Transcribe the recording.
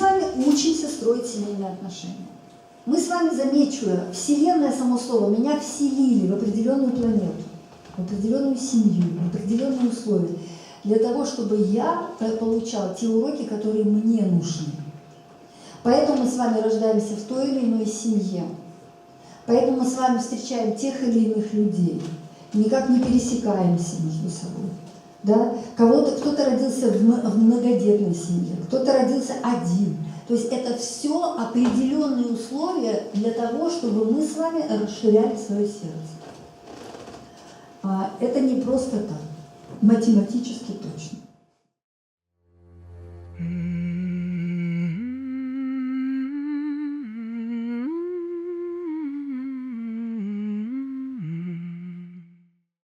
вами учимся строить семейные отношения. Мы с вами, замечу, Вселенная, само слово, меня вселили в определенную планету, в определенную семью, в определенные условия, для того, чтобы я получала те уроки, которые мне нужны. Поэтому мы с вами рождаемся в той или иной семье. Поэтому мы с вами встречаем тех или иных людей. Никак не пересекаемся между собой. Да? Кто-то родился в многодетной семье, кто-то родился один. То есть это все определенные условия для того, чтобы мы с вами расширяли свое сердце. Это не просто так, математически точно.